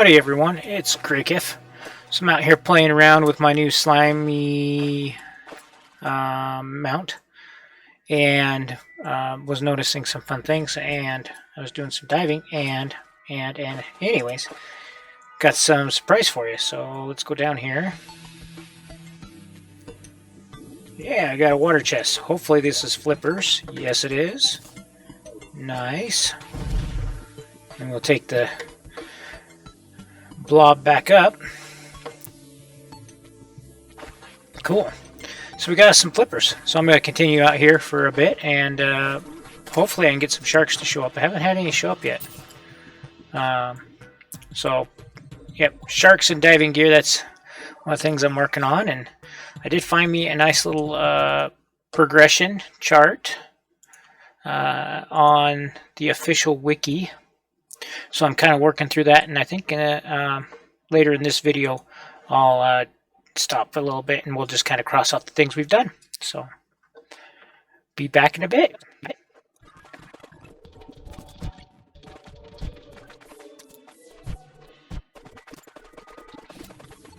Howdy everyone, it's Grakef. So I'm out here playing around with my new slimy mount and was noticing some fun things, and I was doing some diving and anyways, got some surprise for you. So let's go down here. Yeah, I got a water chest. Hopefully this is flippers. Yes it is. Nice. And we'll take the blob back up. Cool. So we got some flippers. So I'm going to continue out here for a bit, and hopefully I can get some sharks to show up. I haven't had any show up yet. So, yep, sharks and diving gear, that's one of the things I'm working on. And I did find me a nice little progression chart on the official wiki. So I'm kind of working through that, and I think later in this video I'll stop for a little bit and we'll just kind of cross out the things we've done. So be back in a bit.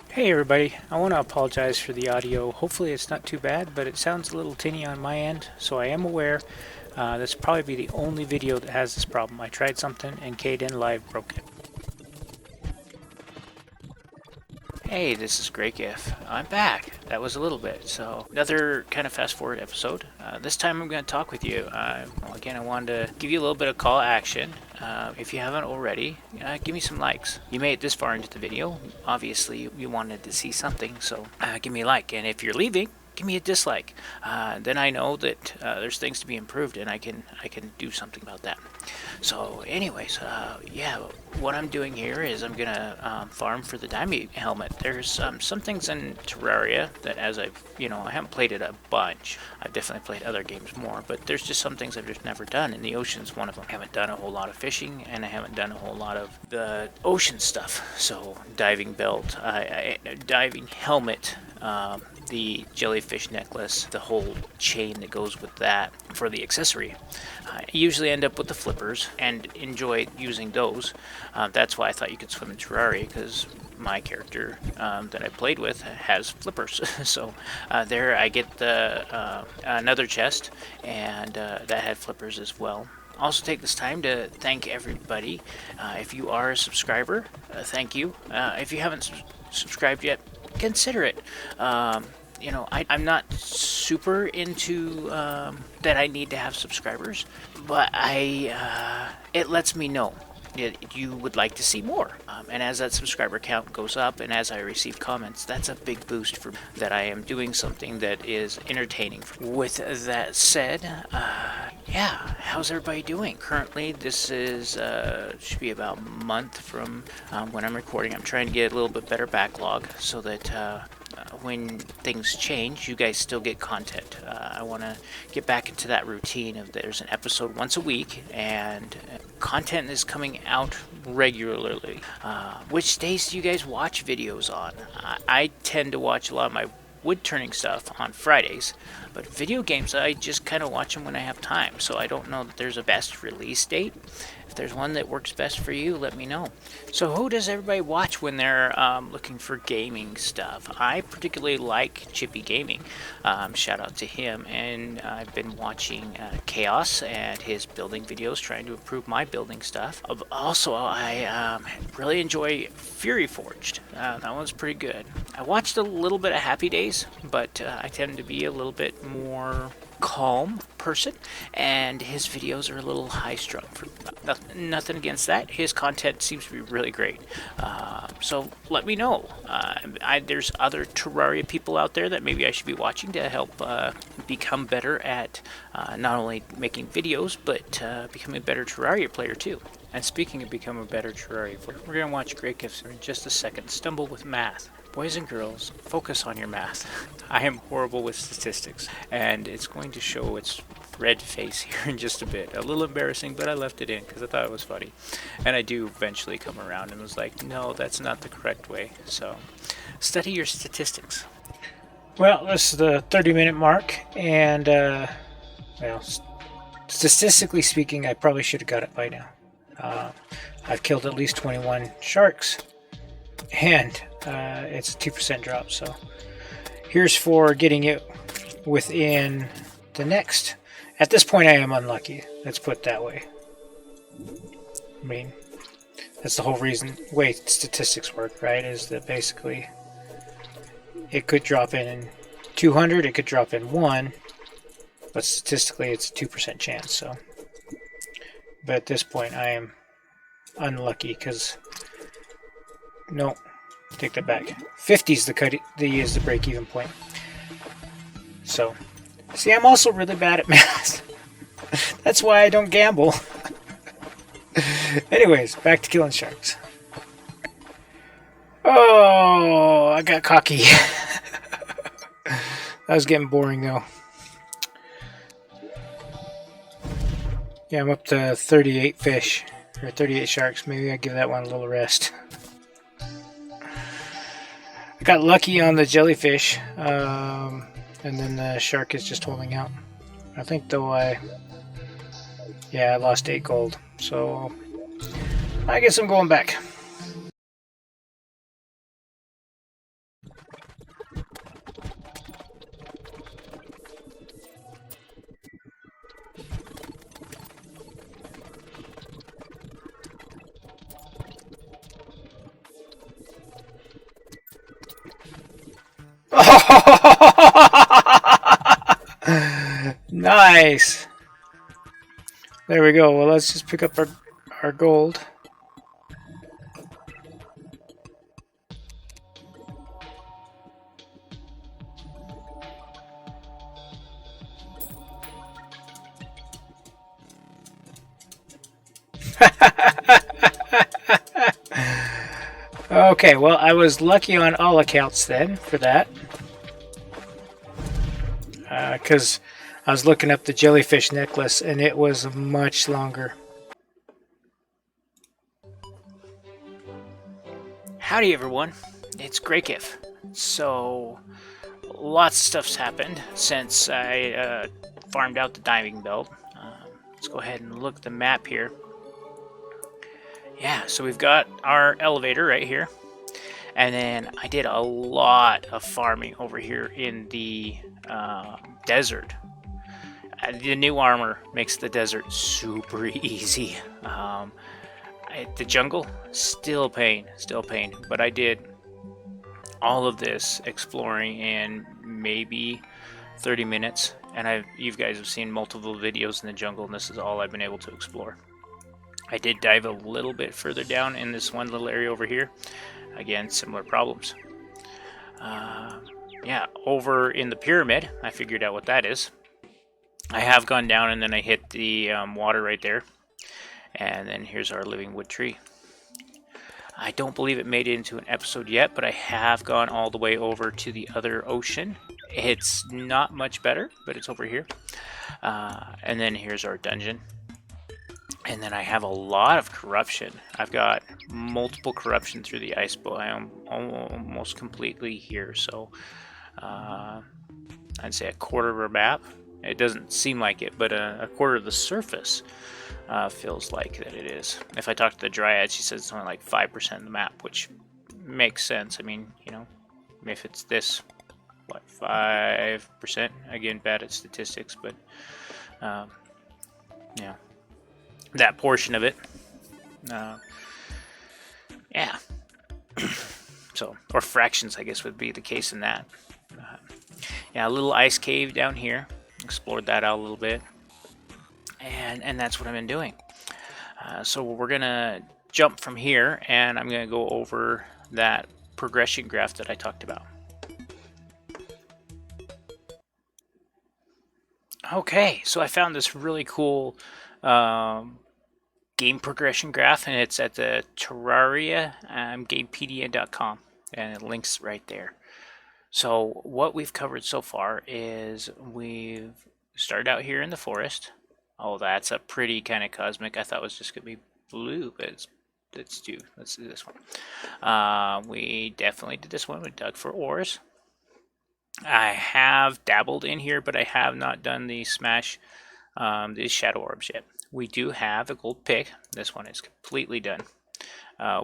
Hey everybody, I want to apologize for the audio. Hopefully it's not too bad, but it sounds a little tinny on my end, so I am aware. This will probably be the only video that has this problem. I tried something and Kdenlive broke it. Hey, this is Grakef. I'm back. That was a little bit. So another kind of fast forward episode. This time I'm going to talk with you. Well, again, I wanted to give you a little bit of call to action. If you haven't already, give me some likes. You made it this far into the video. Obviously, you wanted to see something, so give me a like. And if you're leaving, give me a dislike. Then I know that there's things to be improved, and I can do something about that. So anyways, yeah, what I'm doing here is I'm gonna farm for the diamond helmet. There's some things in Terraria that, as I haven't played it a bunch. I've definitely played other games more, but there's just some things I've just never done, and the ocean's one of them. I haven't done a whole lot of fishing, and I haven't done a whole lot of the ocean stuff. So diving belt, diving helmet, the jellyfish necklace, the whole chain that goes with that for the accessory. I usually end up with the flippers and enjoy using those. That's why I thought you could swim in Terraria, because my character that I played with has flippers. So there I get the another chest, and that had flippers as well. Also take this time to thank everybody. If you are a subscriber, thank you. If you haven't subscribed yet, consider it. I'm not super into that I need to have subscribers, but it lets me know that you would like to see more. And as that subscriber count goes up, and as I receive comments, that's a big boost for me, that I am doing something that is entertaining. With that said, yeah, how's everybody doing? Currently, this is should be about a month from when I'm recording. I'm trying to get a little bit better backlog so that when things change, you guys still get content. I want to get back into that routine of there's an episode once a week, and content is coming out regularly. Which days do you guys watch videos on? I tend to watch a lot of my wood turning stuff on Fridays, but video games, I just kind of watch them when I have time, so I don't know that there's a best release date. If there's one that works best for you, let me know. So who does everybody watch when they're looking for gaming stuff? I particularly like Chippy Gaming. Shout out to him. And I've been watching Chaos and his building videos, trying to improve my building stuff. Also, I really enjoy Fury Forged. That one's pretty good. I watched a little bit of Happy Days, but I tend to be a little bit more calm person, and his videos are a little high-strung. Nothing against that. His content seems to be really great. So let me know. There's other Terraria people out there that maybe I should be watching to help become better at not only making videos, but becoming a better Terraria player too. And speaking of becoming a better Terraria player, we're going to watch Grakef in just a second stumble with math. Boys and girls, focus on your math. I am horrible with statistics, and it's going to show its red face here in just a bit. A little embarrassing, but I left it in because I thought it was funny. And I do eventually come around and was like, no, that's not the correct way. So, study your statistics. Well, this is the 30-minute mark, and, well, statistically speaking, I probably should have got it by now. I've killed at least 21 sharks. and it's a 2% drop. So here's for getting it within the next. At this point, I am unlucky. Let's put it that way. I mean, that's the whole reason way statistics work, right? Is that basically it could drop in 200, it could drop in 1, but statistically it's a 2% chance. So, but at this point, I am unlucky because no, take that back. 50 is the break-even point. So, see, I'm also really bad at math. That's why I don't gamble. Anyways, back to killing sharks. Oh, I got cocky. That was getting boring though. Yeah, I'm up to 38 fish, or 38 sharks. Maybe I'll give that one a little rest. I got lucky on the jellyfish, and then the shark is just holding out. I think though I lost 8 gold, so I guess I'm going back. Nice. There we go. Well, let's just pick up our gold. Okay, well, I was lucky on all accounts then for that. Because I was looking up the jellyfish necklace and it was much longer. Howdy everyone, it's Grakef. So, lots of stuff's happened since I farmed out the diving belt. Let's go ahead and look at the map here. Yeah, so we've got our elevator right here. And then I did a lot of farming over here in the desert. The new armor makes the desert super easy. The jungle, still pain. But I did all of this exploring in maybe 30 minutes. And you guys have seen multiple videos in the jungle, and this is all I've been able to explore. I did dive a little bit further down in this one little area over here. Again, similar problems. Yeah, over in the pyramid, I figured out what that is. I have gone down and then I hit the water right there. And then here's our living wood tree. I don't believe it made it into an episode yet, but I have gone all the way over to the other ocean. It's not much better, but it's over here. And then here's our dungeon. And then I have a lot of corruption. I've got multiple corruption through the ice biome almost completely here. So I'd say a quarter of our map. It doesn't seem like it, but a quarter of the surface feels like that it is. If I talk to the Dryad, she says it's only like 5% of the map, which makes sense. I mean, you know, if it's this, what, 5%? Again, bad at statistics, but yeah. That portion of it. Yeah. So, or fractions, I guess, would be the case in that. Yeah, a little ice cave down here. Explored that out a little bit. And that's what I've been doing. So we're going to jump from here, and I'm going to go over that progression graph that I talked about. Okay, so I found this really cool game progression graph, and it's at the Terraria Gamepedia.com, and it links right there. So what we've covered so far is we've started out here in the forest. Oh, that's a pretty kind of cosmic. I thought it was just gonna be blue, but let's do this one. We definitely did this one. We dug for ores. I have dabbled in here, but I have not done the smash these shadow orbs yet. We do have a gold pick. This one is completely done.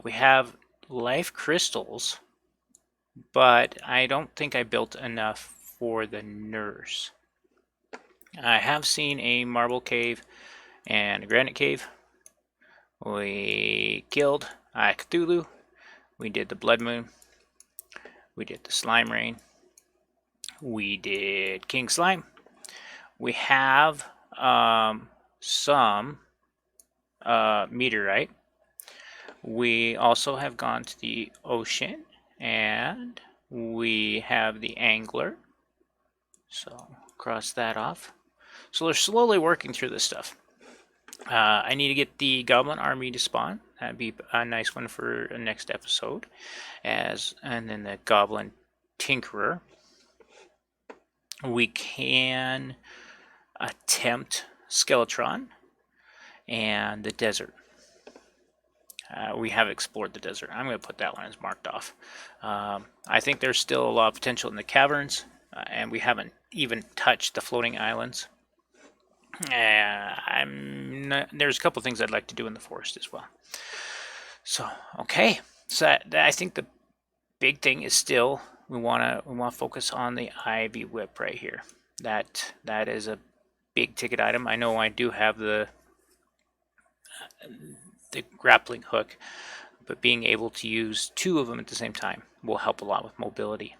We have life crystals, but I don't think I built enough for the nurse. I have seen a marble cave and a granite cave. We killed Cthulhu. We did the blood moon. We did the slime rain. We did king slime. We have some meteorite. We also have gone to the ocean, and we have the angler. So cross that off. So they're slowly working through this stuff. I need to get the goblin army to spawn. That'd be a nice one for a next episode. And then the goblin tinkerer. We can attempt Skeletron and the desert. We have explored the desert. I'm going to put that one as marked off. I think there's still a lot of potential in the caverns, and we haven't even touched the floating islands. There's a couple things I'd like to do in the forest as well. So okay, so I think the big thing is still we want to focus on the ivy whip right here. That is a big ticket item. I know I do have the grappling hook, but being able to use two of them at the same time will help a lot with mobility.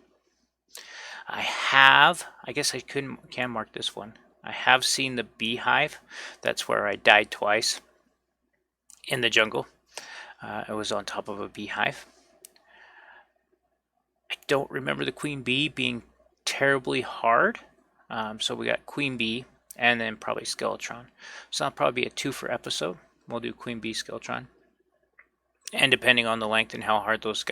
I guess I can mark this one. I have seen the beehive. That's where I died twice in the jungle. It was on top of a beehive. I don't remember the queen bee being terribly hard. So we got queen bee and then probably Skeletron. So that'll probably be a 2 for episode. We'll do queen bee, Skeletron. And depending on the length and how hard those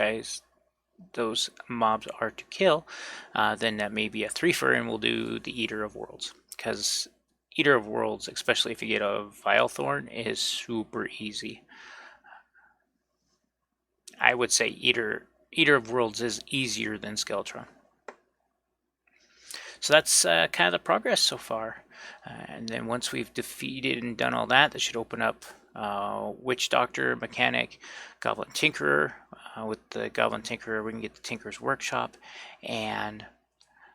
mobs are to kill, then that may be a 3-fer, and we'll do the Eater of Worlds. Because Eater of Worlds, especially if you get a Vilethorn, is super easy. I would say Eater of Worlds is easier than Skeletron. So that's kind of the progress so far. And then once we've defeated and done all that, that should open up Witch Doctor, Mechanic, Goblin Tinkerer. With the Goblin Tinkerer, we can get the Tinkerer's Workshop and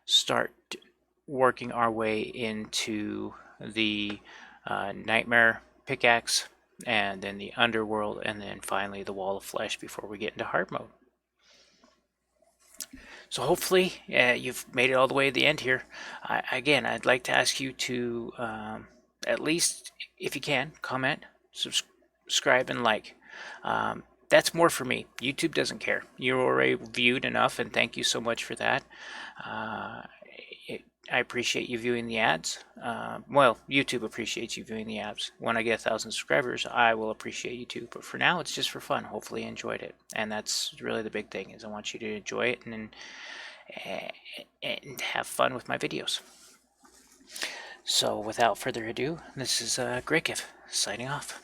start working our way into the Nightmare Pickaxe, and then the Underworld, and then finally the Wall of Flesh before we get into hard mode. So hopefully you've made it all the way to the end here. Again, I'd like to ask you to at least, if you can, comment, subscribe, and like. That's more for me. YouTube doesn't care. You're already viewed enough, and thank you so much for that. I appreciate you viewing the ads. Well, YouTube appreciates you viewing the ads. When I get 1,000 subscribers, I will appreciate you too. But for now, it's just for fun. Hopefully you enjoyed it. And that's really the big thing, is I want you to enjoy it and have fun with my videos. So without further ado, this is Grakef signing off.